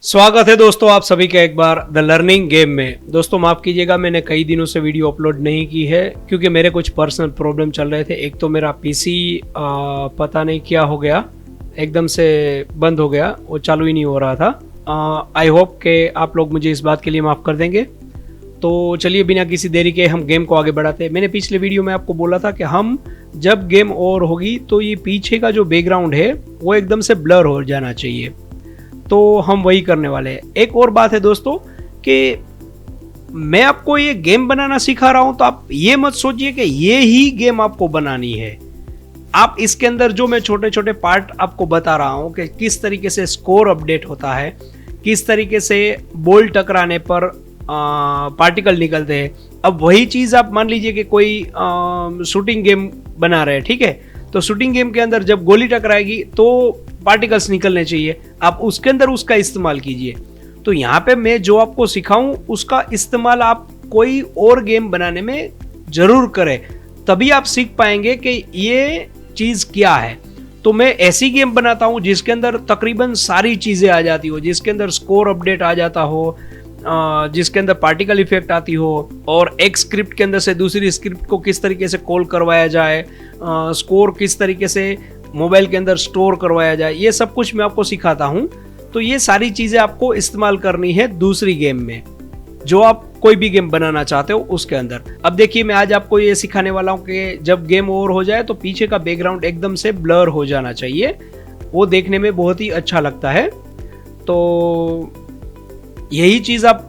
स्वागत है दोस्तों आप सभी का एक बार द लर्निंग गेम में। दोस्तों माफ़ कीजिएगा, मैंने कई दिनों से वीडियो अपलोड नहीं की है क्योंकि मेरे कुछ पर्सनल प्रॉब्लम चल रहे थे। एक तो मेरा पीसी पता नहीं क्या हो गया, एकदम से बंद हो गया, वो चालू ही नहीं हो रहा था। आई होप कि आप लोग मुझे इस बात के लिए माफ़ कर देंगे। तो चलिए बिना किसी देरी के हम गेम को आगे बढ़ाते हैं। मैंने पिछले वीडियो में आपको बोला था कि हम जब गेम ओवर होगी तो ये पीछे का जो बैकग्राउंड है वो एकदम से ब्लर हो जाना चाहिए, तो हम वही करने वाले हैं। एक और बात है दोस्तों कि मैं आपको ये गेम बनाना सिखा रहा हूं तो आप ये मत सोचिए कि ये ही गेम आपको बनानी है। आप इसके अंदर जो मैं छोटे छोटे पार्ट आपको बता रहा हूं कि किस तरीके से स्कोर अपडेट होता है, किस तरीके से बॉल टकराने पर पार्टिकल निकलते हैं। अब वही चीज़ आप मान लीजिए कि कोई शूटिंग गेम बना रहे हैं, ठीक है, तो शूटिंग गेम के अंदर जब गोली टकराएगी तो पार्टिकल्स निकलने चाहिए, आप उसके अंदर उसका इस्तेमाल कीजिए। तो यहाँ पे मैं जो आपको सिखाऊं उसका इस्तेमाल आप कोई और गेम बनाने में जरूर करें, तभी आप सीख पाएंगे कि ये चीज़ क्या है। तो मैं ऐसी गेम बनाता हूँ जिसके अंदर तकरीबन सारी चीज़ें आ जाती हो, जिसके अंदर स्कोर अपडेट आ जाता हो, जिसके अंदर पार्टिकल इफेक्ट आती हो, और एक स्क्रिप्ट के अंदर से दूसरी स्क्रिप्ट को किस तरीके से कॉल करवाया जाए, स्कोर किस तरीके से मोबाइल के अंदर स्टोर करवाया जाए, ये सब कुछ मैं आपको सिखाता हूँ। तो ये सारी चीज़ें आपको इस्तेमाल करनी है दूसरी गेम में, जो आप कोई भी गेम बनाना चाहते हो उसके अंदर। अब देखिए मैं आज आपको ये सिखाने वाला हूँ कि जब गेम ओवर हो जाए तो पीछे का बैकग्राउंड एकदम से ब्लर हो जाना चाहिए, वो देखने में बहुत ही अच्छा लगता है। तो यही चीज़ आप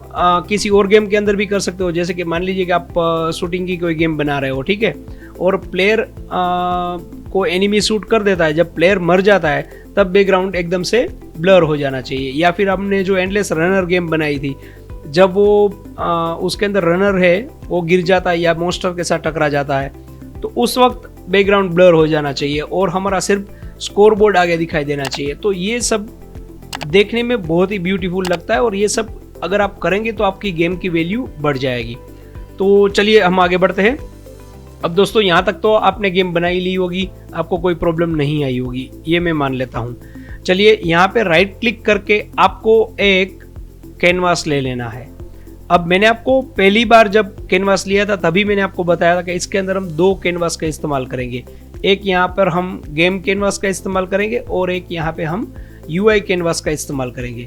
किसी और गेम के अंदर भी कर सकते हो। जैसे कि मान लीजिए कि आप शूटिंग की कोई गेम बना रहे हो, ठीक है, और प्लेयर को एनिमी शूट कर देता है, जब प्लेयर मर जाता है तब बैकग्राउंड एकदम से ब्लर हो जाना चाहिए। या फिर हमने जो एंडलेस रनर गेम बनाई थी, जब वो उसके अंदर रनर है वो गिर जाता है या मॉन्स्टर के साथ टकरा जाता है, तो उस वक्त बैकग्राउंड ब्लर हो जाना चाहिए और हमारा सिर्फ स्कोर बोर्ड आगे दिखाई देना चाहिए। तो ये सब देखने में बहुत ही ब्यूटीफुल लगता है और ये सब अगर आप करेंगे तो आपकी गेम की वैल्यू बढ़ जाएगी। तो चलिए हम आगे बढ़ते हैं। अब दोस्तों यहाँ तक तो आपने गेम बनाई ली होगी, आपको कोई प्रॉब्लम नहीं आई होगी, ये मैं मान लेता हूँ। चलिए यहाँ पे राइट क्लिक करके आपको एक कैनवास ले लेना है। अब मैंने आपको पहली बार जब कैनवास लिया था तभी मैंने आपको बताया था कि इसके अंदर हम दो कैनवास का इस्तेमाल करेंगे। एक यहाँ पर हम गेम कैनवास का इस्तेमाल करेंगे और एक यहाँ पे हम UI कैनवास का इस्तेमाल करेंगे।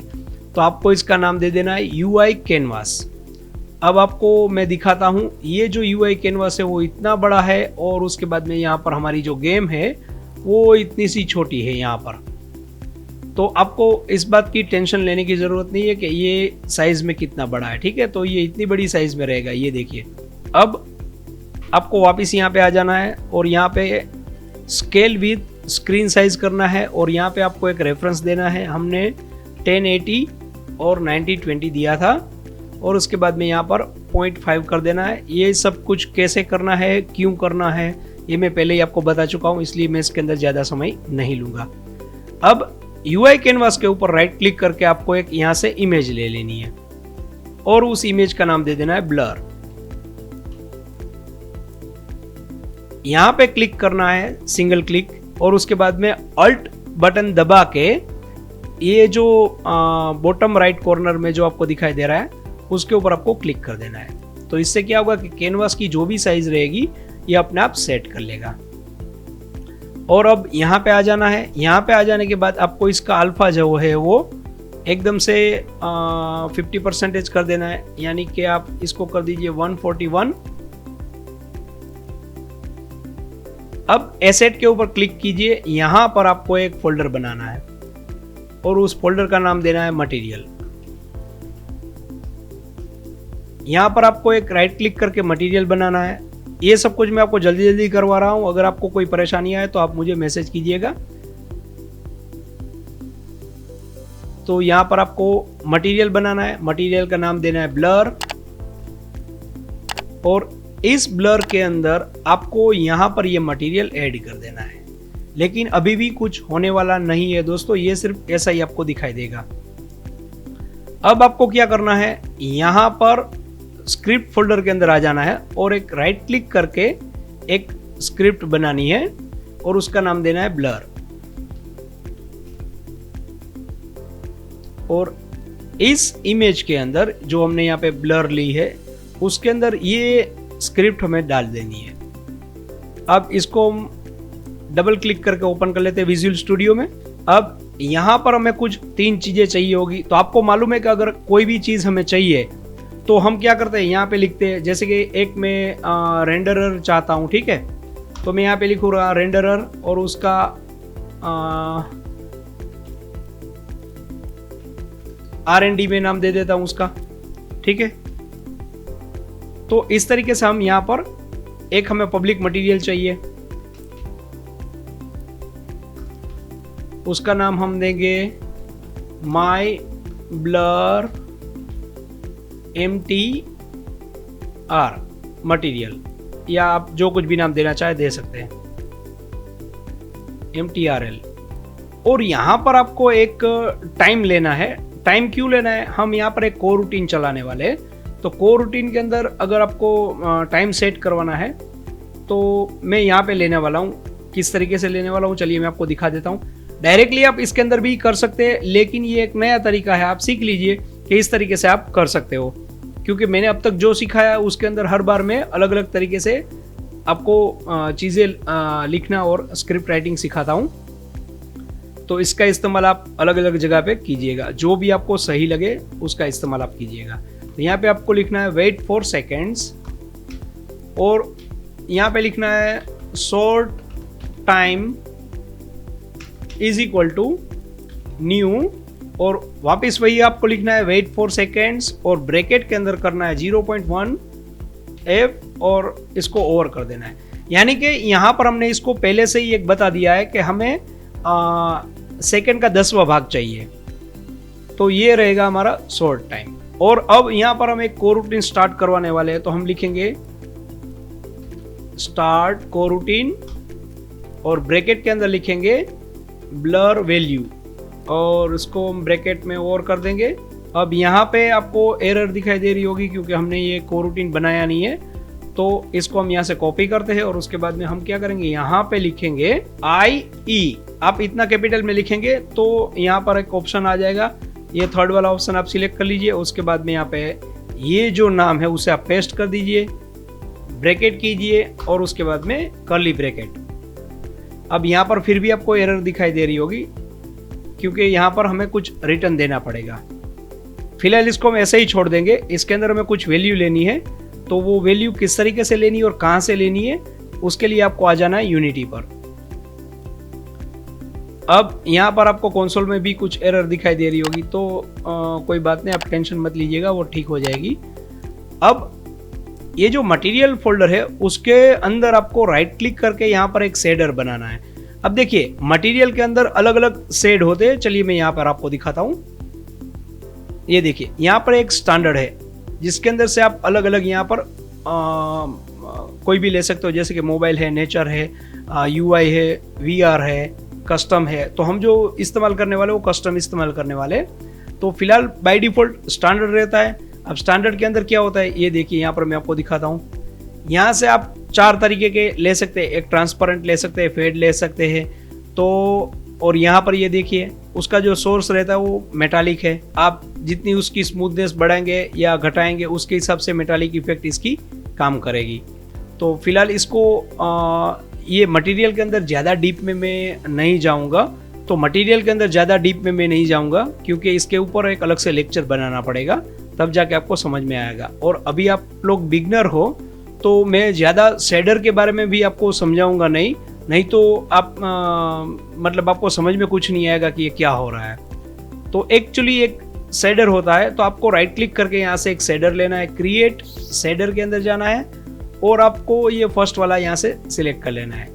तो आपको इसका नाम दे देना है UI कैनवास। अब आपको मैं दिखाता हूँ, ये जो UI कैनवास है वो इतना बड़ा है और उसके बाद में यहाँ पर हमारी जो गेम है वो इतनी सी छोटी है यहाँ पर। तो आपको इस बात की टेंशन लेने की ज़रूरत नहीं है कि ये साइज़ में कितना बड़ा है, ठीक है, तो ये इतनी बड़ी साइज़ में रहेगा, ये देखिए। अब आपको वापस यहाँ पे आ जाना है और यहाँ पे स्केल विथ स्क्रीन साइज करना है और यहाँ पे आपको एक रेफरेंस देना है। हमने 1080 और 9020 दिया था और उसके बाद में यहाँ पर 0.5 कर देना है। ये सब कुछ कैसे करना है, क्यों करना है, ये मैं पहले ही आपको बता चुका हूँ, इसलिए मैं इसके अंदर ज़्यादा समय नहीं लूँगा। अब UI कैनवास के ऊपर राइट क्लिक करके आपको एक यहाँ से इमेज ले लेनी है और उस इमेज का नाम दे देना है ब्लर। यहाँ पे क्लिक करना है, सिंगल क्लिक, और उसके बाद में अल्ट बटन दबा के ये जो बॉटम राइट कॉर्नर में जो आपको दिखाई दे रहा है उसके ऊपर आपको क्लिक कर देना है। तो इससे क्या होगा कि कैनवास की जो भी साइज रहेगी ये अपने आप सेट कर लेगा। और अब यहाँ पे आ जाना है। यहाँ पे आ जाने के बाद आपको इसका अल्फा जो है वो एकदम से 50% कर देना है, यानी कि आप इसको कर दीजिए 141। अब एसेट के ऊपर क्लिक कीजिए, यहाँ पर आपको एक फोल्डर बनाना है और उस फोल्डर का नाम देना है मटेरियल। यहाँ पर आपको एक राइट क्लिक करके मटेरियल बनाना है। ये सब कुछ मैं आपको जल्दी जल्दी करवा रहा हूँ, अगर आपको कोई परेशानी आए तो आप मुझे मैसेज कीजिएगा। तो यहाँ पर आपको मटेरियल बनाना है, मटेरियल का नाम देना है ब्लर, और इस ब्लर के अंदर आपको यहाँ पर ये मटेरियल ऐड कर देना है। लेकिन अभी भी कुछ होने वाला नहीं है दोस्तों, ये सिर्फ ऐसा ही आपको दिखाई देगा। अब आपको क्या करना है, यहाँ पर स्क्रिप्ट फोल्डर के अंदर आ जाना है और एक राइट क्लिक करके एक स्क्रिप्ट बनानी है और उसका नाम देना है ब्लर। और इस इमेज के अंदर जो हमने यहाँ पे ब्लर ली है उसके अंदर ये स्क्रिप्ट हमें डाल देनी है। अब इसको हम डबल क्लिक करके ओपन कर लेते हैं विजुअल स्टूडियो में। अब यहाँ पर हमें कुछ 3 चीजें चाहिए होगी। तो आपको मालूम है कि अगर कोई भी चीज हमें चाहिए तो हम क्या करते हैं, यहाँ पे लिखते हैं, जैसे कि एक मैं रेंडरर चाहता हूँ, ठीक है, तो मैं यहाँ पे लिखूंगा रेंडरर और उसका R&D में नाम दे देता हूँ उसका, ठीक है। तो इस तरीके से हम यहाँ पर एक हमें पब्लिक मटेरियल चाहिए, उसका नाम हम देंगे माई ब्लर MTR मटेरियल, या आप जो कुछ भी नाम देना चाहे दे सकते हैं, MTRL। और यहाँ पर आपको एक टाइम लेना है। टाइम क्यों लेना है, हम यहाँ पर एक को रूटीन चलाने वाले हैं। तो को रूटीन के अंदर अगर आपको टाइम सेट करवाना है तो मैं यहाँ पे लेने वाला हूँ। किस तरीके से लेने वाला हूँ चलिए मैं आपको दिखा देता हूँ। डायरेक्टली आप इसके अंदर भी कर सकते हैं, लेकिन ये एक नया तरीका है, आप सीख लीजिए कि इस तरीके से आप कर सकते हो। क्योंकि मैंने अब तक जो सिखाया उसके अंदर हर बार मैं अलग अलग तरीके से आपको चीज़ें लिखना और स्क्रिप्ट राइटिंग सिखाता हूँ। तो इसका इस्तेमाल आप अलग अलग जगह पे कीजिएगा, जो भी आपको सही लगे उसका इस्तेमाल आप कीजिएगा। तो यहाँ पे आपको लिखना है वेट फॉर सेकेंड्स, और यहाँ पे लिखना है short time is equal to new, और वापस वही आपको लिखना है वेट फॉर सेकेंड्स और ब्रैकेट के अंदर करना है 0.1 F और इसको ओवर कर देना है। यानी कि यहाँ पर हमने इसको पहले से ही एक बता दिया है कि हमें सेकेंड का 10वां भाग चाहिए, तो ये रहेगा हमारा शॉर्ट टाइम। और अब यहाँ पर हम एक को रूटीन स्टार्ट करवाने वाले हैं, तो हम लिखेंगे स्टार्ट को रूटीन और ब्रैकेट के अंदर लिखेंगे ब्लर वैल्यू और इसको हम ब्रैकेट में ओवर कर देंगे। अब यहाँ पे आपको एरर दिखाई दे रही होगी क्योंकि हमने ये को रूटीन बनाया नहीं है, तो इसको हम यहाँ से कॉपी करते हैं और उसके बाद में हम क्या करेंगे, यहाँ पे लिखेंगे IE। आप इतना कैपिटल में लिखेंगे तो यहाँ पर एक ऑप्शन आ जाएगा, ये थर्ड वाला ऑप्शन आप सिलेक्ट कर लीजिए। उसके बाद में यहाँ पे ये जो नाम है उसे आप पेस्ट कर दीजिए, ब्रैकेट कीजिए और उसके बाद में कर्ली ब्रैकेट। अब यहाँ पर फिर भी आपको एरर दिखाई दे रही होगी क्योंकि यहाँ पर हमें कुछ रिटर्न देना पड़ेगा। फिलहाल इसको हम ऐसे ही छोड़ देंगे। इसके अंदर हमें कुछ वैल्यू लेनी है, तो वो वैल्यू किस तरीके से लेनी है और कहाँ से लेनी है उसके लिए आपको आ जाना है यूनिटी पर। अब यहाँ पर आपको कंसोल में भी कुछ एरर दिखाई दे रही होगी, तो कोई बात नहीं, आप टेंशन मत लीजिएगा, वो ठीक हो जाएगी। अब ये जो मटेरियल फोल्डर है उसके अंदर आपको राइट क्लिक करके यहाँ पर एक शेडर बनाना है। अब देखिए मटेरियल के अंदर अलग अलग शेड होते हैं, चलिए मैं यहाँ पर आपको दिखाता हूँ। ये देखिए यहाँ पर एक स्टैंडर्ड है जिसके अंदर से आप अलग अलग यहाँ पर कोई भी ले सकते हो, जैसे कि मोबाइल है, नेचर है, UI है, VR है, कस्टम है। तो हम जो इस्तेमाल करने वाले वो कस्टम इस्तेमाल करने वाले। तो फिलहाल बाय डिफॉल्ट स्टैंडर्ड रहता है। अब स्टैंडर्ड के अंदर क्या होता है ये देखिए, यहाँ पर मैं आपको दिखाता हूँ। यहाँ से आप 4 तरीके के ले सकते हैं, एक ट्रांसपेरेंट ले सकते हैं, फेड ले सकते हैं। तो और यहाँ पर ये देखिए उसका जो सोर्स रहता है वो मेटालिक है। आप जितनी उसकी स्मूथनेस बढ़ाएंगे या घटाएंगे उसके हिसाब से मेटालिक इफेक्ट इसकी काम करेगी। तो फिलहाल इसको ये मटेरियल के अंदर ज़्यादा डीप में मैं नहीं जाऊँगा, तो मटेरियल के अंदर ज़्यादा डीप में मैं नहीं जाऊँगा क्योंकि इसके ऊपर एक अलग से लेक्चर बनाना पड़ेगा, तब जाके आपको समझ में आएगा। और अभी आप लोग बिगनर हो तो मैं ज़्यादा शेडर के बारे में भी आपको समझाऊंगा नहीं तो आप मतलब आपको समझ में कुछ नहीं आएगा कि ये क्या हो रहा है। तो एक्चुअली एक शेडर होता है, तो आपको राइट क्लिक करके यहाँ से एक शेडर लेना है, क्रिएट शेडर के अंदर जाना है और आपको ये फर्स्ट वाला यहाँ से सिलेक्ट कर लेना है।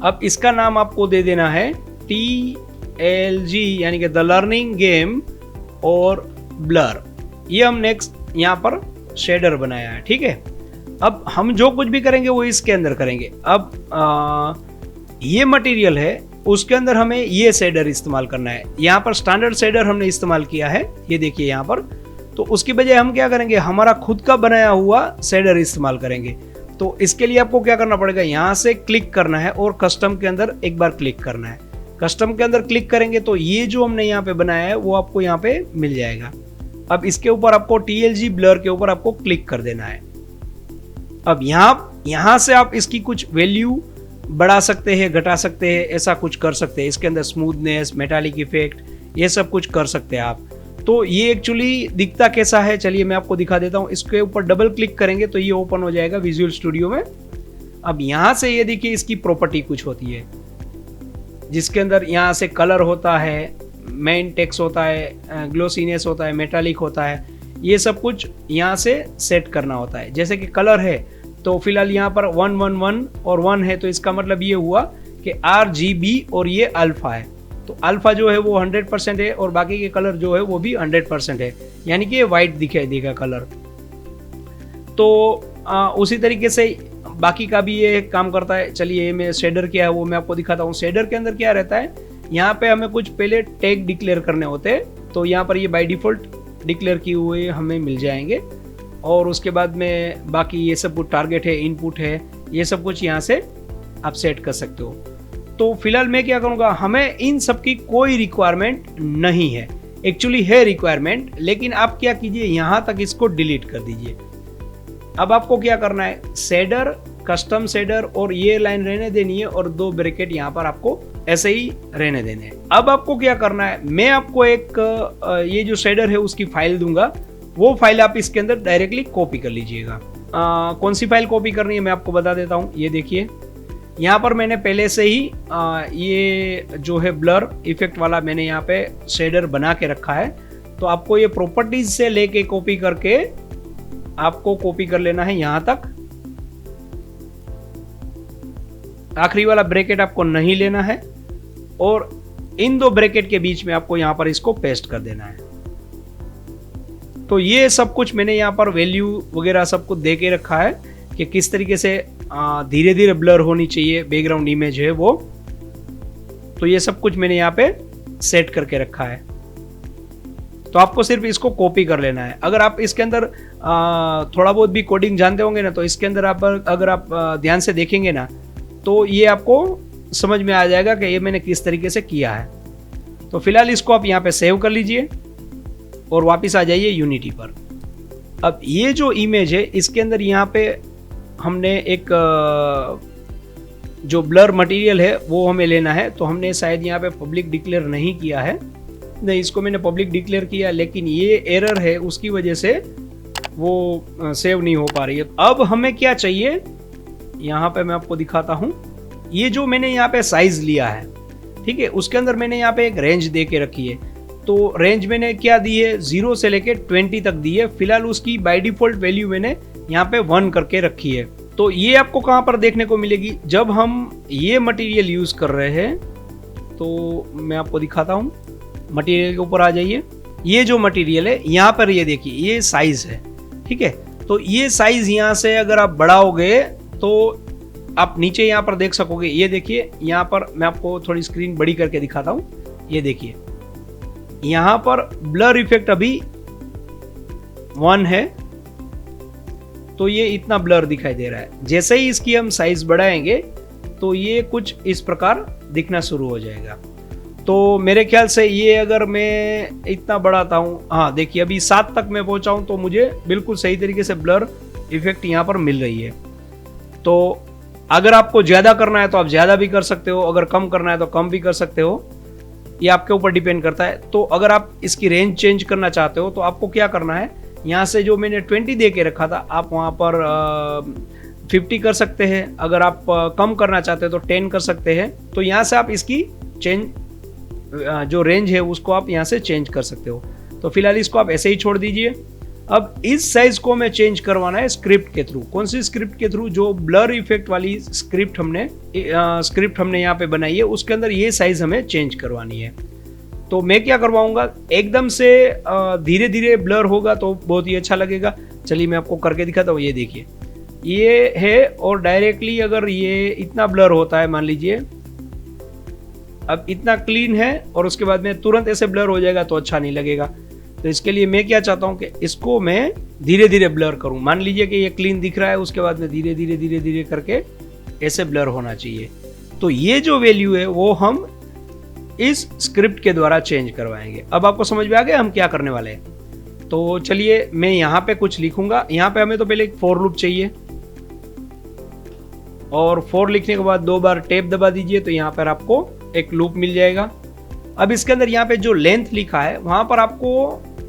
अब इसका नाम आपको दे देना है TLG यानी कि द लर्निंग गेम और ब्लर। ये हम नेक्स्ट यहाँ पर शेडर बनाया है, ठीक है। अब हम जो कुछ भी करेंगे वो इसके अंदर करेंगे। अब ये मटेरियल है उसके अंदर हमें ये शेडर इस्तेमाल करना है। यहाँ पर स्टैंडर्ड शेडर हमने इस्तेमाल किया है, ये देखिए यहाँ पर। तो उसकी बजाय हम क्या करेंगे, हमारा खुद का बनाया हुआ शेडर इस्तेमाल करेंगे। तो इसके लिए आपको क्या करना पड़ेगा, यहाँ से क्लिक करना है और कस्टम के अंदर एक बार क्लिक करना है। कस्टम के अंदर क्लिक करेंगे तो ये जो हमने यहाँ पे बनाया है वो आपको यहाँ पे मिल जाएगा। अब इसके ऊपर आपको TLG ब्लर के ऊपर आपको क्लिक कर देना है। अब यहाँ से आप इसकी कुछ वैल्यू बढ़ा सकते हैं, घटा सकते हैं, ऐसा कुछ कर सकते हैं। इसके अंदर स्मूथनेस, मेटालिक इफेक्ट, ये सब कुछ कर सकते हैं आप। तो ये एक्चुअली दिखता कैसा है, चलिए मैं आपको दिखा देता हूँ। इसके ऊपर डबल क्लिक करेंगे तो ये ओपन हो जाएगा विजुअल स्टूडियो में। अब यहाँ से ये देखिए इसकी प्रॉपर्टी कुछ होती है, जिसके अंदर यहाँ से कलर होता है, मेन टेक्स्ट होता है, ग्लोसीनेस होता है, मेटालिक होता है, ये सब कुछ यहाँ से सेट करना होता है। जैसे कि कलर है तो फिलहाल यहाँ पर 111 और 1 है, तो इसका मतलब ये हुआ कि RGB और ये अल्फा है। तो अल्फा जो है वो 100% है और बाकी के कलर जो है वो भी 100% है, यानी कि ये वाइट दिखाई देगा कलर। तो उसी तरीके से बाकी का भी ये काम करता है। चलिए मैं शेडर क्या है वो मैं आपको दिखाता हूँ। शेडर के अंदर क्या रहता है, यहाँ पे हमें कुछ पहले टैग डिक्लेयर करने होते हैं, तो यहाँ पर ये बाय डिफॉल्ट डिक्लेयर किए हुए हमें मिल जाएंगे। और उसके बाद में बाकी ये सब कुछ टारगेट है, इनपुट है, ये सब कुछ यहाँ से आप सेट कर सकते हो। तो फिलहाल मैं क्या करूँगा, हमें इन सब की कोई रिक्वायरमेंट नहीं है। एक्चुअली है रिक्वायरमेंट, लेकिन आप क्या कीजिए, यहाँ तक इसको डिलीट कर दीजिए। अब आपको क्या करना है, शेडर, कस्टम शेडर और ये लाइन रहने देनी है और 2 ब्रैकेट यहाँ पर आपको ऐसे ही रहने देने हैं। अब आपको क्या करना है, मैं आपको एक ये जो शेडर है उसकी फाइल दूंगा, वो फाइल आप इसके अंदर डायरेक्टली कॉपी कर लीजिएगा। कौन सी फाइल कॉपी करनी है मैं आपको बता देता हूँ। ये देखिए यहाँ पर मैंने पहले से ही ये जो है ब्लर इफेक्ट वाला मैंने यहाँ पे शेडर बना के रखा है। तो आपको ये प्रॉपर्टीज से लेके कॉपी करके आपको कॉपी कर लेना है यहाँ तक। आखिरी वाला ब्रैकेट आपको नहीं लेना है और इन 2 ब्रैकेट के बीच में आपको यहाँ पर इसको पेस्ट कर देना है। तो ये सब कुछ मैंने यहाँ पर वैल्यू वगैरह सब कुछ दे के रखा है कि किस तरीके से धीरे धीरे ब्लर होनी चाहिए बैकग्राउंड इमेज है वो। तो ये सब कुछ मैंने यहाँ पे सेट करके रखा है। तो आपको सिर्फ इसको कॉपी कर लेना है। अगर आप इसके अंदर थोड़ा बहुत भी कोडिंग जानते होंगे ना, तो इसके अंदर आप अगर आप ध्यान से देखेंगे ना, तो ये आपको समझ में आ जाएगा कि ये मैंने किस तरीके से किया है। तो फिलहाल इसको आप यहाँ पे सेव कर लीजिए और वापस आ जाइए यूनिटी पर। अब ये जो इमेज है इसके अंदर यहाँ पे हमने एक जो ब्लर मटेरियल है वो हमें लेना है। तो हमने शायद यहाँ पे पब्लिक डिक्लेयर नहीं किया है, नहीं इसको मैंने पब्लिक डिक्लेयर किया, लेकिन ये एरर है उसकी वजह से वो सेव नहीं हो पा रही है। अब हमें क्या चाहिए, यहाँ पे मैं आपको दिखाता हूँ। ये जो मैंने यहाँ पे साइज लिया है, ठीक है, उसके अंदर मैंने यहाँ पे एक रेंज दे के रखी है। तो रेंज मैंने क्या दी है, 0 से लेके 20 तक दी है। फिलहाल उसकी बाय डिफॉल्ट वैल्यू मैंने यहाँ पे 1 करके रखी है। तो ये आपको कहाँ पर देखने को मिलेगी, जब हम ये मटेरियल यूज कर रहे हैं। तो मैं आपको दिखाता हूँ, मटेरियल के ऊपर आ जाइए। ये जो मटेरियल है यहाँ पर ये देखिए ये साइज है, ठीक है। तो ये साइज यहाँ से अगर आप बढ़ाओगे तो आप नीचे यहाँ पर देख सकोगे। ये देखिए यहाँ पर मैं आपको थोड़ी स्क्रीन बड़ी करके दिखाता हूँ। ये देखिए यहाँ पर ब्लर इफेक्ट अभी 1 है, तो ये इतना ब्लर दिखाई दे रहा है। जैसे ही इसकी हम साइज बढ़ाएंगे तो ये कुछ इस प्रकार दिखना शुरू हो जाएगा। तो मेरे ख्याल से ये अगर मैं इतना बढ़ाता हूँ, हाँ देखिए अभी 7 तक मैं पहुँचा हूँ, तो मुझे बिल्कुल सही तरीके से ब्लर इफेक्ट यहाँ पर मिल रही है। तो अगर आपको ज़्यादा करना है तो आप ज़्यादा भी कर सकते हो, अगर कम करना है तो कम भी कर सकते हो, ये आपके ऊपर डिपेंड करता है। तो अगर आप इसकी रेंज चेंज करना चाहते हो तो आपको क्या करना है, यहाँ से जो मैंने 20 दे के रखा था आप वहाँ पर 50 कर सकते हैं। अगर आप कम करना चाहते हो तो 10 कर सकते हैं। तो यहाँ से आप इसकी चेंज जो रेंज है उसको आप यहाँ से चेंज कर सकते हो। तो फिलहाल इसको आप ऐसे ही छोड़ दीजिए। अब इस साइज को हमें चेंज करवाना है स्क्रिप्ट के थ्रू। कौन सी स्क्रिप्ट के थ्रू, जो ब्लर इफेक्ट वाली स्क्रिप्ट हमने यहाँ पे बनाई है, उसके अंदर ये साइज हमें चेंज करवानी है। तो मैं क्या करवाऊंगा, एकदम से धीरे धीरे ब्लर होगा तो बहुत ही अच्छा लगेगा। चलिए मैं आपको करके दिखाता हूँ। ये देखिए ये है, और डायरेक्टली अगर ये इतना ब्लर होता है, मान लीजिए अब इतना क्लीन है और उसके बाद में तुरंत ऐसे ब्लर हो जाएगा तो अच्छा नहीं लगेगा। तो इसके लिए मैं क्या चाहता हूँ कि इसको मैं धीरे धीरे ब्लर करूँ। मान लीजिए कि ये क्लीन दिख रहा है, उसके बाद में धीरे धीरे धीरे धीरे करके ऐसे ब्लर होना चाहिए। तो ये जो वैल्यू है वो हम इस स्क्रिप्ट के द्वारा चेंज करवाएंगे। अब आपको समझ में आ गया हम क्या करने वाले हैं। तो चलिए मैं यहाँ पे कुछ लिखूंगा। यहाँ पे हमें तो पहले एक फॉर लूप चाहिए, और फॉर लिखने के बाद 2 बार टैब दबा दीजिए तो यहाँ पर आपको एक लूप मिल जाएगा। अब इसके अंदर यहाँ पे जो लेंथ लिखा है वहां पर आपको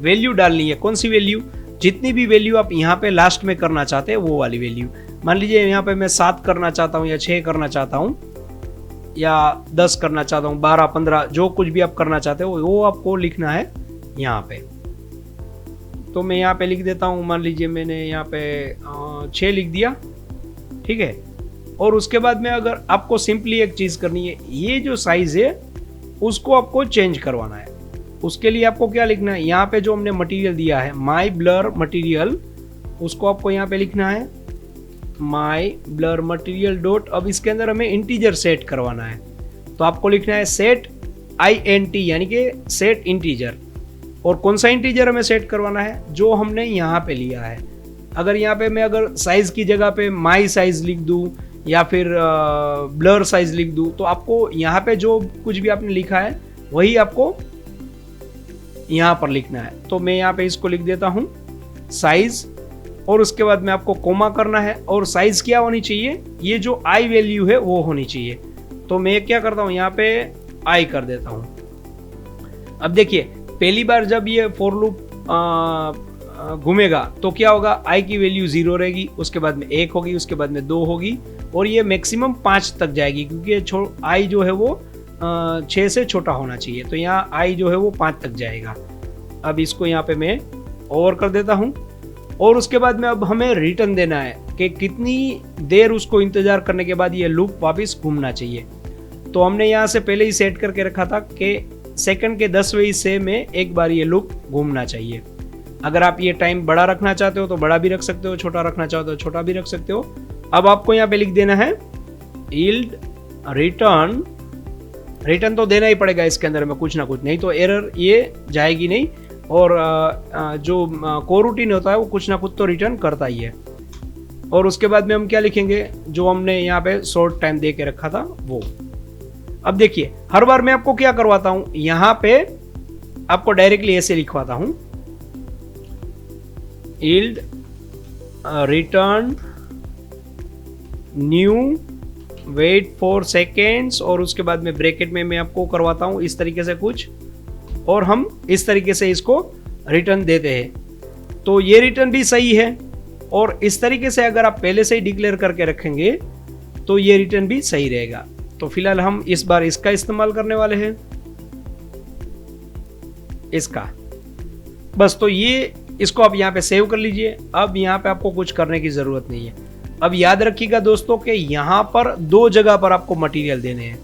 वैल्यू डालनी है। कौन सी वैल्यू? जितनी भी वैल्यू आप यहाँ पे लास्ट में करना चाहते हैं वो वाली वैल्यू। मान लीजिए यहाँ पे मैं 7 करना चाहता हूँ, या 6 करना चाहता हूँ, या 10 करना चाहता हूँ, 12, 15, जो कुछ भी आप करना चाहते हो वो आपको लिखना है यहाँ पे। तो मैं यहाँ पे लिख देता हूँ, मान लीजिए मैंने यहाँ पे 6 लिख दिया, ठीक है। और उसके बाद में अगर आपको सिंपली एक चीज करनी है, ये जो साइज है उसको आपको चेंज करवाना है। उसके लिए आपको क्या लिखना है, यहाँ पे जो हमने मटेरियल दिया है माई ब्लर मटेरियल, उसको आपको यहाँ पे लिखना है माई ब्लर मटेरियल डॉट। अब इसके अंदर हमें इंटीजर सेट करवाना है, तो आपको लिखना है सेट INT, यानी कि सेट इंटीजर। और कौन सा इंटीजर हमें सेट करवाना है? जो हमने यहाँ पे लिया है। अगर यहाँ पे मैं अगर साइज की जगह पे माई साइज लिख दूँ या फिर ब्लर साइज लिख दूँ, तो आपको यहाँ पे जो कुछ भी आपने लिखा है वही आपको यहाँ पर लिखना है। तो मैं यहाँ पे इसको लिख देता हूँ साइज, और उसके बाद में आपको कोमा करना है। और साइज क्या होनी चाहिए? ये जो आई वैल्यू है वो होनी चाहिए। तो मैं क्या करता हूँ, यहाँ पे आई कर देता हूँ। अब देखिए पहली बार जब ये फॉर लूप घूमेगा तो क्या होगा, आई की वैल्यू 0 रहेगी, उसके बाद में 1 होगी, उसके बाद में 2 होगी, और ये मैक्सिमम 5 तक जाएगी, क्योंकि आई जो है वो 6 से छोटा होना चाहिए। तो यहाँ आई जो है वो 5 तक जाएगा। अब इसको यहाँ पे मैं ओवर कर देता हूँ। और उसके बाद में अब हमें रिटर्न देना है कि कितनी देर उसको इंतजार करने के बाद ये लूप वापस घूमना चाहिए। तो हमने यहाँ से पहले ही सेट करके रखा था कि सेकंड के 10वें हिस्से में एक बार ये लूप घूमना चाहिए। अगर आप ये टाइम बड़ा रखना चाहते हो तो बड़ा भी रख सकते हो, छोटा रखना चाहते हो छोटा भी रख सकते हो। अब आपको यहाँ पे लिख देना है यील्ड रिटर्न। रिटर्न तो देना ही पड़ेगा इसके अंदर में कुछ ना कुछ, नहीं तो एरर ये जाएगी नहीं। और जो कोरूटीन होता है वो कुछ ना कुछ तो रिटर्न करता ही है। और उसके बाद में हम क्या लिखेंगे, जो हमने यहाँ पे शॉर्ट टाइम दे के रखा था वो। अब देखिए हर बार मैं आपको क्या करवाता हूं, यहाँ पे आपको डायरेक्टली ऐसे लिखवाता हूं yield return new wait for seconds, और उसके बाद में ब्रैकेट में मैं आपको करवाता हूं इस तरीके से कुछ, और हम इस तरीके से इसको रिटर्न देते हैं। तो ये रिटर्न भी सही है, और इस तरीके से अगर आप पहले से ही डिक्लेयर करके रखेंगे तो ये रिटर्न भी सही रहेगा। तो फिलहाल हम इस बार इसका इस्तेमाल करने वाले हैं, इसका बस। तो ये इसको आप यहाँ पे सेव कर लीजिए। अब यहाँ पे आपको कुछ करने की जरूरत नहीं है। अब याद रखिएगा दोस्तों कि यहाँ पर 2 जगह पर आपको मटेरियल देने हैं।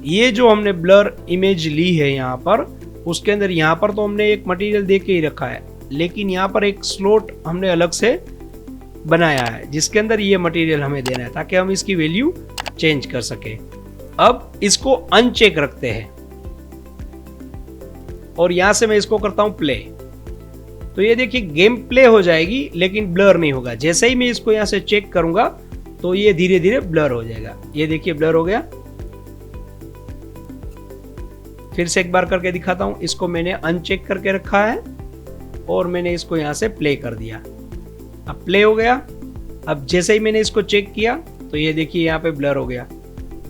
ये जो हमने ब्लर इमेज ली है यहाँ पर, उसके अंदर यहाँ पर तो हमने एक मटेरियल दे के ही रखा है, लेकिन यहाँ पर एक स्लॉट हमने अलग से बनाया है जिसके अंदर ये मटेरियल हमें देना है ताकि हम इसकी वैल्यू चेंज कर सके। अब इसको अनचेक रखते हैं और यहां से मैं इसको करता हूं प्ले। तो ये देखिए गेम प्ले हो जाएगी लेकिन ब्लर नहीं होगा। जैसे ही मैं इसको यहां से चेक करूंगा तो ये धीरे धीरे ब्लर हो जाएगा। ये देखिए ब्लर हो गया। फिर से एक बार करके दिखाता हूं। इसको मैंने अनचेक करके रखा है और मैंने इसको यहां से प्ले कर दिया। अब प्ले हो गया। अब जैसे ही मैंने इसको चेक किया तो ये देखिए यहाँ पे ब्लर हो गया।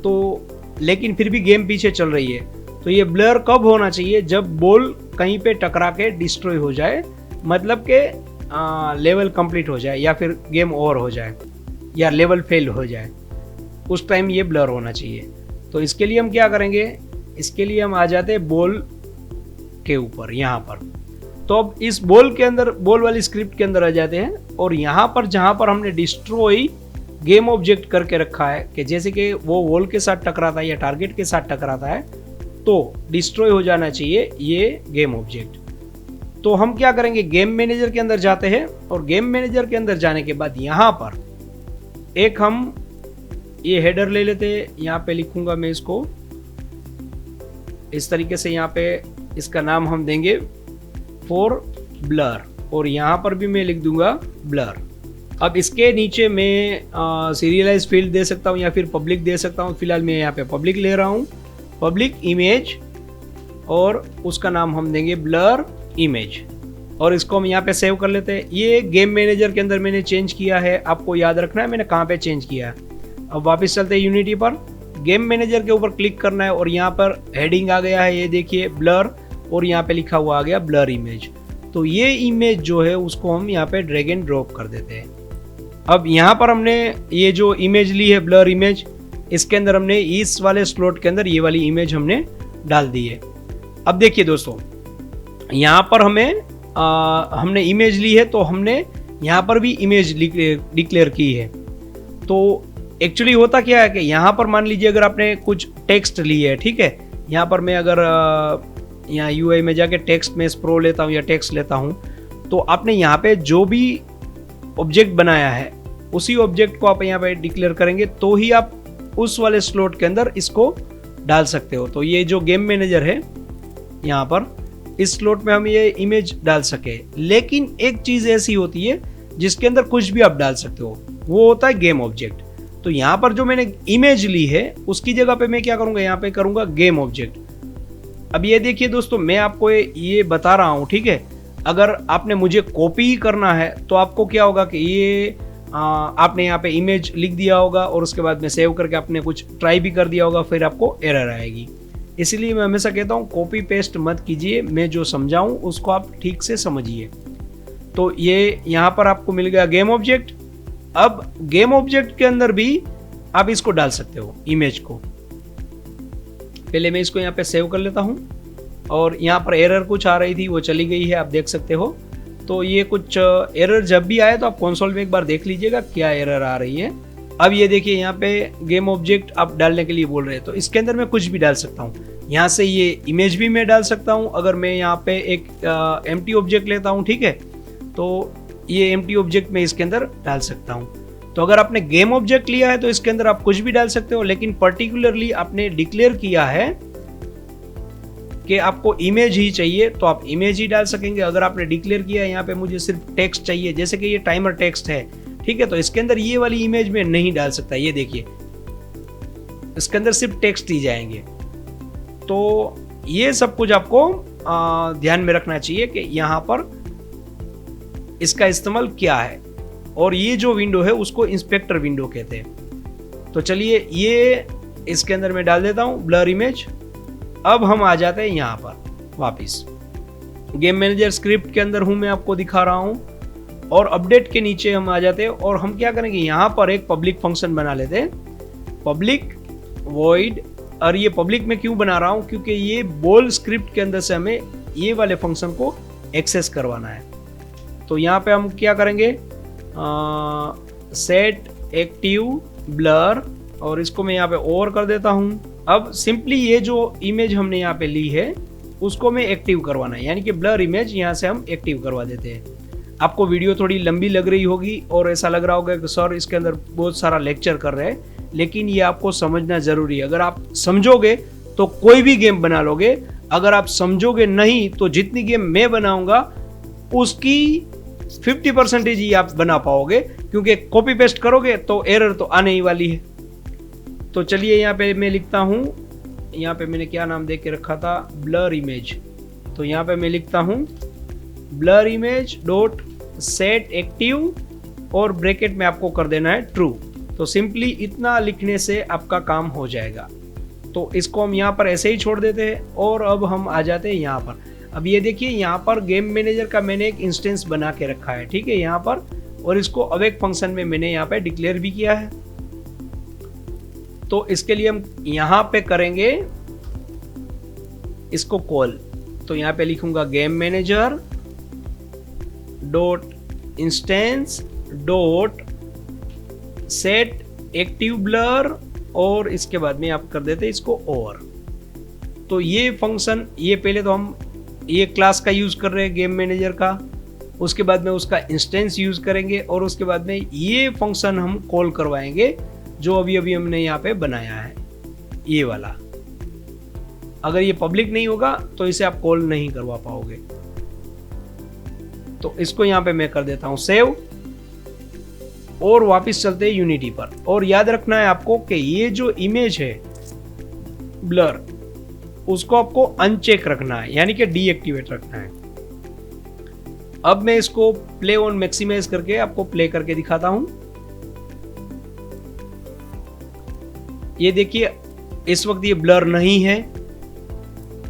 तो लेकिन फिर भी गेम पीछे चल रही है। तो ये ब्लर कब होना चाहिए? जब बॉल कहीं पे टकरा के डिस्ट्रॉय हो जाए, मतलब के लेवल कंप्लीट हो जाए या फिर गेम ओवर हो जाए या लेवल फेल हो जाए, उस टाइम ये ब्लर होना चाहिए। तो इसके लिए हम क्या करेंगे, इसके लिए हम आ जाते हैं बॉल के ऊपर यहाँ पर। तो अब इस बॉल के अंदर, बॉल वाली स्क्रिप्ट के अंदर आ जाते हैं और यहाँ पर जहाँ पर हमने डिस्ट्रॉय गेम ऑब्जेक्ट करके रखा है कि जैसे कि वो वॉल के साथ टकराता है या टारगेट के साथ टकराता है तो डिस्ट्रॉय हो जाना चाहिए ये गेम ऑब्जेक्ट। तो हम क्या करेंगे, गेम मैनेजर के अंदर जाते हैं और गेम मैनेजर के अंदर जाने के बाद यहाँ पर एक हम ये हेडर ले लेते हैं। यहाँ पे लिखूंगा मैं इसको इस तरीके से, यहाँ पे इसका नाम हम देंगे फॉर ब्लर और यहाँ पर भी मैं लिख दूंगा ब्लर। अब इसके नीचे मैं सीरियलाइज फील्ड दे सकता हूँ या फिर पब्लिक दे सकता हूँ। फिलहाल मैं यहाँ पे पब्लिक ले रहा हूँ, पब्लिक इमेज, और उसका नाम हम देंगे ब्लर इमेज, और इसको हम यहाँ पे सेव कर लेते हैं। ये गेम मैनेजर के अंदर मैंने चेंज किया है, आपको याद रखना है मैंने कहाँ पे चेंज किया है। अब वापस चलते हैं यूनिटी पर, गेम मैनेजर के ऊपर क्लिक करना है और यहाँ पर हेडिंग आ गया है, ये देखिए ब्लर, और यहाँ पे लिखा हुआ आ गया ब्लर इमेज। तो ये इमेज जो है उसको हम यहाँ पे ड्रैग एंड ड्रॉप कर देते हैं। अब यहाँ पर हमने ये जो इमेज ली है ब्लर इमेज, इसके अंदर हमने इस वाले स्लॉट के अंदर ये वाली इमेज हमने डाल दी है। अब देखिए दोस्तों, यहाँ पर हमने इमेज ली है तो हमने यहाँ पर भी इमेज डिक्लेयर की है। तो एक्चुअली होता क्या है कि यहाँ पर मान लीजिए अगर आपने कुछ टेक्स्ट ली है, ठीक है, यहाँ पर मैं अगर यहाँ यूआई में जाके टेक्स्ट में स्प्रो लेता हूँ या टेक्स्ट लेता हूँ, तो आपने यहाँ पे जो भी ऑब्जेक्ट बनाया है उसी ऑब्जेक्ट को आप यहाँ पे डिक्लेयर करेंगे तो ही आप उस वाले स्लॉट के अंदर इसको डाल सकते हो। तो ये जो गेम मैनेजर है यहाँ पर इस स्लॉट में हम ये इमेज डाल सके। लेकिन एक चीज़ ऐसी होती है जिसके अंदर कुछ भी आप डाल सकते हो, वो होता है गेम ऑब्जेक्ट। तो यहाँ पर जो मैंने इमेज ली है उसकी जगह पे मैं क्या करूँगा, यहाँ पे करूँगा गेम ऑब्जेक्ट। अब ये देखिए दोस्तों, मैं आपको ये बता रहा हूँ, ठीक है, अगर आपने मुझे कॉपी करना है तो आपको क्या होगा कि ये आपने यहाँ पे इमेज लिख दिया होगा और उसके बाद में सेव करके आपने कुछ ट्राई भी कर दिया होगा, फिर आपको एरर आएगी। इसीलिए मैं हमेशा कहता हूँ कॉपी पेस्ट मत कीजिए, मैं जो समझाऊँ उसको आप ठीक से समझिए। तो ये यहाँ पर आपको मिल गया गेम ऑब्जेक्ट। अब गेम ऑब्जेक्ट के अंदर भी आप इसको डाल सकते हो इमेज को। पहले मैं इसको यहाँ पे सेव कर लेता हूँ, और यहाँ पर एरर कुछ आ रही थी वो चली गई है, आप देख सकते हो। तो ये कुछ एरर जब भी आए तो आप कंसोल में एक बार देख लीजिएगा क्या एरर आ रही है। अब ये देखिए यहाँ पे गेम ऑब्जेक्ट आप डालने के लिए बोल रहे हैं, तो इसके अंदर मैं कुछ भी डाल सकता हूँ। यहाँ से ये इमेज भी मैं डाल सकता हूँ। अगर मैं यहाँ पे एक एम्प्टी ऑब्जेक्ट लेता हूँ, ठीक है, तो ये एम्प्टी ऑब्जेक्ट मैं इसके अंदर डाल सकता हूँ। तो अगर आपने गेम ऑब्जेक्ट लिया है तो इसके अंदर आप कुछ भी डाल सकते हो, लेकिन पर्टिकुलरली आपने डिक्लेयर किया है कि आपको इमेज ही चाहिए तो आप इमेज ही डाल सकेंगे। अगर आपने डिक्लेयर किया है यहाँ पे मुझे सिर्फ टेक्स्ट चाहिए, जैसे कि ये टाइमर टेक्स्ट है, ठीक है, तो इसके अंदर ये वाली इमेज में नहीं डाल सकता। ये देखिए इसके अंदर सिर्फ टेक्स्ट ही जाएंगे। तो ये सब कुछ आपको ध्यान में रखना चाहिए कि यहाँ पर इसका इस्तेमाल क्या है। और ये जो विंडो है उसको इंस्पेक्टर विंडो कहते हैं। तो चलिए ये इसके अंदर मैं डाल देता हूँ ब्लर इमेज। अब हम आ जाते हैं यहाँ पर वापिस गेम मैनेजर स्क्रिप्ट के अंदर हूँ, मैं आपको दिखा रहा हूँ, और अपडेट के नीचे हम आ जाते हैं और हम क्या करेंगे, यहाँ पर एक पब्लिक फंक्शन बना लेते हैं, पब्लिक वॉइड। और ये पब्लिक में क्यों बना रहा हूँ, क्योंकि ये बोल स्क्रिप्ट के अंदर से हमें ये वाले फंक्शन को एक्सेस करवाना है। तो यहाँ पे हम क्या करेंगे, सेट एक्टिव ब्लर, और इसको मैं यहाँ पे ओवर कर देता हूँ। अब सिंपली ये जो इमेज हमने यहाँ पे ली है उसको मैं एक्टिव करवाना है, यानी कि ब्लर इमेज यहाँ से हम एक्टिव करवा देते हैं। आपको वीडियो थोड़ी लंबी लग रही होगी और ऐसा लग रहा होगा कि सर इसके अंदर बहुत सारा लेक्चर कर रहे हैं, लेकिन ये आपको समझना जरूरी है। अगर आप समझोगे तो कोई भी गेम बना लोगे, अगर आप समझोगे नहीं तो जितनी गेम मैं बनाऊंगा उसकी 50% ही आप बना पाओगे, क्योंकि कॉपी पेस्ट करोगे तो एरर तो आने ही वाली है। तो चलिए यहाँ पे मैं लिखता हूँ, यहाँ पे मैंने क्या नाम दे के रखा था, ब्लर इमेज। तो यहाँ पे मैं लिखता हूँ blur image dot set active, और ब्रैकेट में आपको कर देना है ट्रू। तो सिंपली इतना लिखने से आपका काम हो जाएगा। तो इसको हम यहाँ पर ऐसे ही छोड़ देते हैं और अब हम आ जाते हैं यहाँ पर। अब ये देखिए यहाँ पर गेम मैनेजर का मैंने एक इंस्टेंस बना के रखा है, ठीक है, यहाँ पर, और इसको अवेक फंक्शन में मैंने यहाँ पे डिक्लेयर भी किया है। तो इसके लिए हम यहाँ पे करेंगे इसको कॉल। तो यहाँ पे लिखूंगा game manager dot instance dot set active blur, और इसके बाद में आप कर देते हैं इसको ओवर। तो ये फंक्शन, ये पहले तो हम ये क्लास का यूज कर रहे हैं गेम मैनेजर का, उसके बाद में उसका इंस्टेंस यूज करेंगे, और उसके बाद में ये फंक्शन हम कॉल करवाएंगे जो अभी अभी हमने यहाँ पे बनाया है, ये वाला। अगर ये पब्लिक नहीं होगा तो इसे आप कॉल नहीं करवा पाओगे। तो इसको यहाँ पे मैं कर देता हूँ सेव। और वापस चलते हैं यूनिटी पर। और याद रखना है आपको कि ये जो इमेज है ब्लर, उसको आपको अनचेक रखना है, यानी कि डीएक्टिवेट रखना है। अब मैं इसको प्ले ऑन मैक्सिमाइज करके आपको प्ले करके दिखाता हूं। ये देखिए इस वक्त ये ब्लर नहीं है,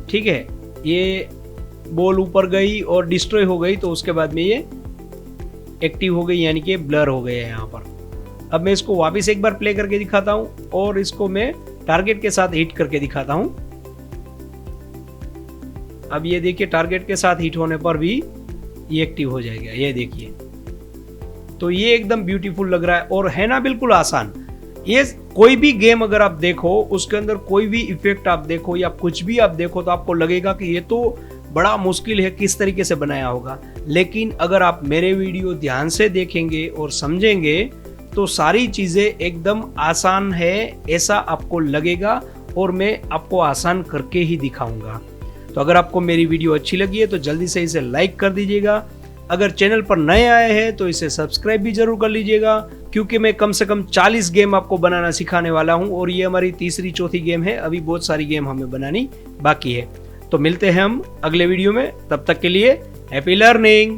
ठीक है। ये बॉल ऊपर गई और डिस्ट्रॉय हो गई, तो उसके बाद में ये एक्टिव हो गई, यानी कि ब्लर हो गया है यहाँ पर। अब मैं इसको वापस एक बार प्ले करके दिखाता हूं और इसको मैं टारगेट के साथ हिट करके दिखाता हूं। अब ये देखिए टारगेट के साथ हिट होने पर भी ये एक्टिव हो जाएगा, ये देखिए। तो ये एकदम ब्यूटीफुल लग रहा है और है ना बिल्कुल आसान। ये कोई भी गेम अगर आप देखो, उसके अंदर कोई भी इफेक्ट आप देखो या कुछ भी आप देखो, तो आपको लगेगा कि ये तो बड़ा मुश्किल है, किस तरीके से बनाया होगा। लेकिन अगर आप मेरे वीडियो ध्यान से देखेंगे और समझेंगे तो सारी चीजें एकदम आसान है, ऐसा आपको लगेगा और मैं आपको आसान करके ही दिखाऊंगा। तो अगर आपको मेरी वीडियो अच्छी लगी है तो जल्दी से इसे लाइक कर दीजिएगा। अगर चैनल पर नए आए हैं तो इसे सब्सक्राइब भी जरूर कर लीजिएगा, क्योंकि मैं कम से कम 40 गेम आपको बनाना सिखाने वाला हूं और ये हमारी तीसरी चौथी गेम है। अभी बहुत सारी गेम हमें बनानी बाकी है। तो मिलते हैं हम अगले वीडियो में, तब तक के लिए हैप्पी लर्निंग।